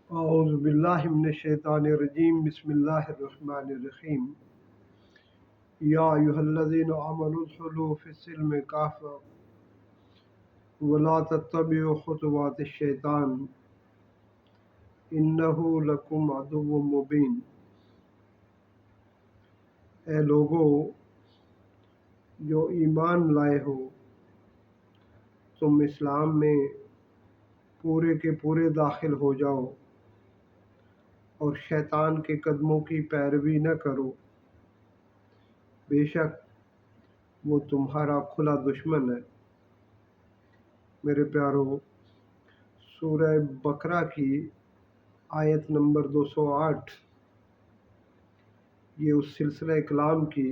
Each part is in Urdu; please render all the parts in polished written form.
اعوذ باللہ من الشیطان الرجیم بسم اللہ الرحمن الرحیم یا ایھا الذین آمنوا ادخلوا فی السلم کافۃ ولا تتبعوا خطوات الشیطان انہ لکم عدو مبین۔ اے لوگو جو ایمان لائے ہو، تم اسلام میں پورے کے پورے داخل ہو جاؤ اور شیطان کے قدموں کی پیروی نہ کرو، بے شک وہ تمہارا کھلا دشمن ہے۔ میرے پیارو، سورہ بقرہ کی آیت نمبر 208 یہ اس سلسلہ کلام کی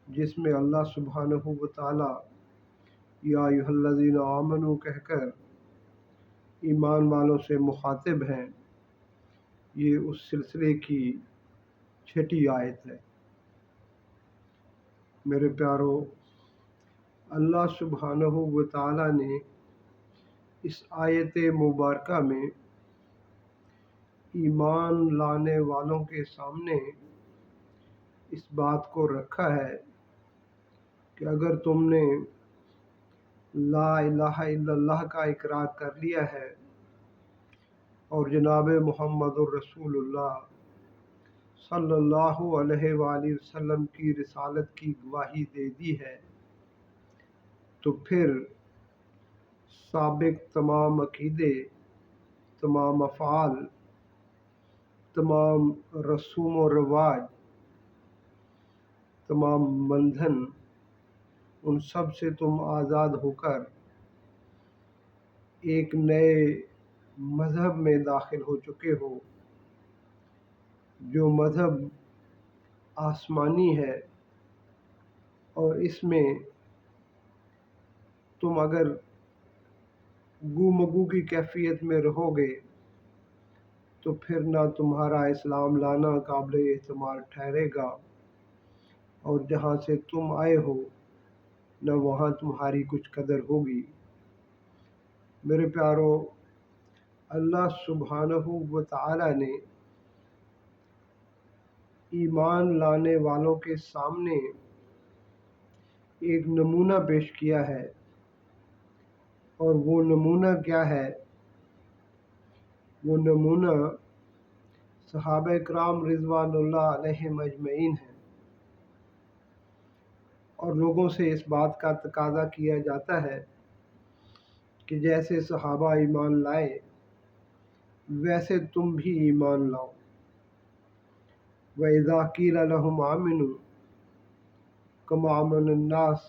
جس میں اللہ سبحانہ و تعالیٰ یا ایھا الذین آمنوا کہہ کر ایمان والوں سے مخاطب ہیں، یہ اس سلسلے کی چھٹی آیت ہے۔ میرے پیارو، اللہ سبحانہ و تعالیٰ نے اس آیت مبارکہ میں ایمان لانے والوں کے سامنے اس بات کو رکھا ہے کہ اگر تم نے لا الہ الا اللہ کا اقرار کر لیا ہے اور جناب محمد الرسول اللہ صلی اللہ علیہ وآلہ وسلم کی رسالت کی گواہی دے دی ہے، تو پھر سابق تمام عقیدے، تمام افعال، تمام رسوم و رواج، تمام بندھن، ان سب سے تم آزاد ہو کر ایک نئے مذہب میں داخل ہو چکے ہو، جو مذہب آسمانی ہے، اور اس میں تم اگر گو مگو کی کیفیت میں رہو گے تو پھر نہ تمہارا اسلام لانا قابل اعتماد ٹھہرے گا، اور جہاں سے تم آئے ہو نہ وہاں تمہاری کچھ قدر ہوگی۔ میرے پیارو، اللہ سبحانہ و تعالیٰ نے ایمان لانے والوں کے سامنے ایک نمونہ پیش کیا ہے، اور وہ نمونہ کیا ہے؟ وہ نمونہ صحابہ کرام رضوان اللہ علیہم اجمعین ہیں، اور لوگوں سے اس بات کا تقاضا کیا جاتا ہے کہ جیسے صحابہ ایمان لائے ویسے تم بھی ایمان لاؤ۔ وَإِذَا قِيلَ لَهُمْ آمِنُوا كَمَا آمَنَ النَّاسُ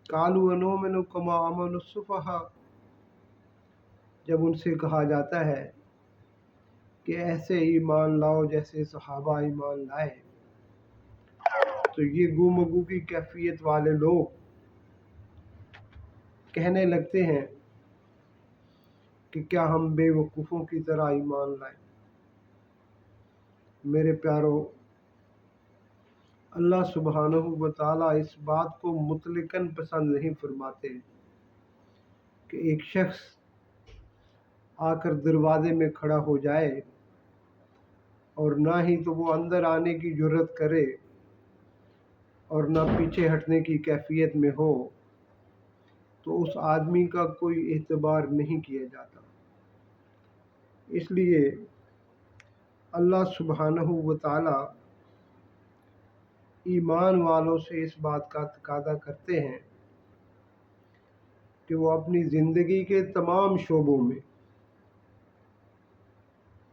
قَالُوا أَنُؤْمِنُ كَمَا آمَنَ السُّفَهَاءُ، جب ان سے کہا جاتا ہے کہ ایسے ایمان لاؤ جیسے صحابہ ایمان لائے، تو یہ گو مگو کی کیفیت والے لوگ کہنے لگتے ہیں کہ کیا ہم بے وقوفوں کی طرح ایمان لائیں۔ میرے پیارو، اللہ سبحانہ و تعالیٰ اس بات کو مطلقاً پسند نہیں فرماتے کہ ایک شخص آ کر دروازے میں کھڑا ہو جائے اور نہ ہی تو وہ اندر آنے کی جرت کرے اور نہ پیچھے ہٹنے کی کیفیت میں ہو، تو اس آدمی کا کوئی اعتبار نہیں کیا جاتا۔ اس لیے اللہ سبحانہ و تعالیٰ ایمان والوں سے اس بات کا تقاضا کرتے ہیں کہ وہ اپنی زندگی کے تمام شعبوں میں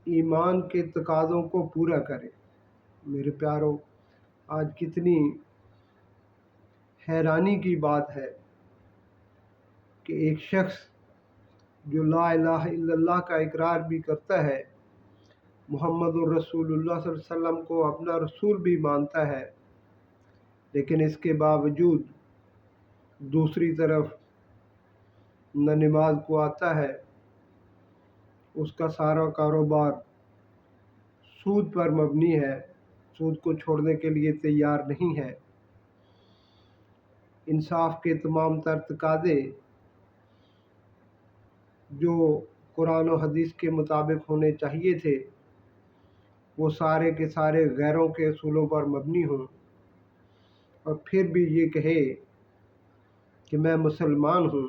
ایمان کے تقاضوں کو پورا کریں۔ میرے پیارو، آج کتنی حیرانی کی بات ہے کہ ایک شخص جو لا الہ الا اللہ کا اقرار بھی کرتا ہے، محمد الرسول اللہ صلی اللہ علیہ وسلم کو اپنا رسول بھی مانتا ہے، لیکن اس کے باوجود دوسری طرف نہ نماز کو آتا ہے، اس کا سارا کاروبار سود پر مبنی ہے، سود کو چھوڑنے کے لیے تیار نہیں ہے، انصاف کے تمام تر تقاضے جو قرآن و حدیث کے مطابق ہونے چاہیے تھے وہ سارے کے سارے غیروں کے اصولوں پر مبنی ہوں، اور پھر بھی یہ کہے کہ میں مسلمان ہوں،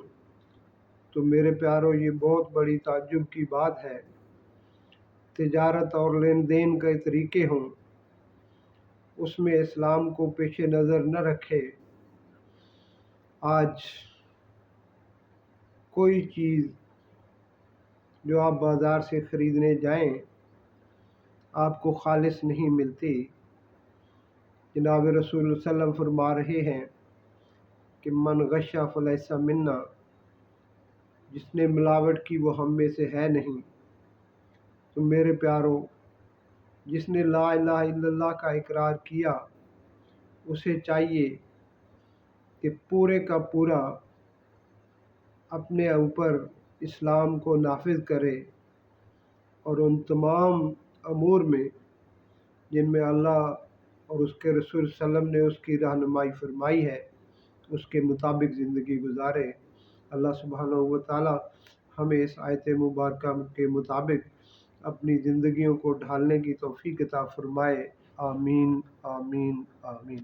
تو میرے پیارو یہ بہت بڑی تعجب کی بات ہے۔ تجارت اور لین دین کے طریقے ہوں، اس میں اسلام کو پیش نظر نہ رکھے۔ آج کوئی چیز جو آپ بازار سے خریدنے جائیں آپ کو خالص نہیں ملتی۔ جناب رسول صلی اللہ علیہ وسلم فرما رہے ہیں کہ من غش فلیس منا، جس نے ملاوٹ کی وہ ہم میں سے ہے نہیں۔ تو میرے پیارو، جس نے لا الہ الا اللہ کا اقرار کیا اسے چاہیے کہ پورے کا پورا اپنے اوپر اسلام کو نافذ کرے، اور ان تمام امور میں جن میں اللہ اور اس کے رسول صلی اللہ علیہ وسلم نے اس کی رہنمائی فرمائی ہے اس کے مطابق زندگی گزارے۔ اللہ سبحانہ و تعالی ہمیں اس آیت مبارکہ کے مطابق اپنی زندگیوں کو ڈھالنے کی توفیق عطا فرمائے۔ آمین آمین آمین۔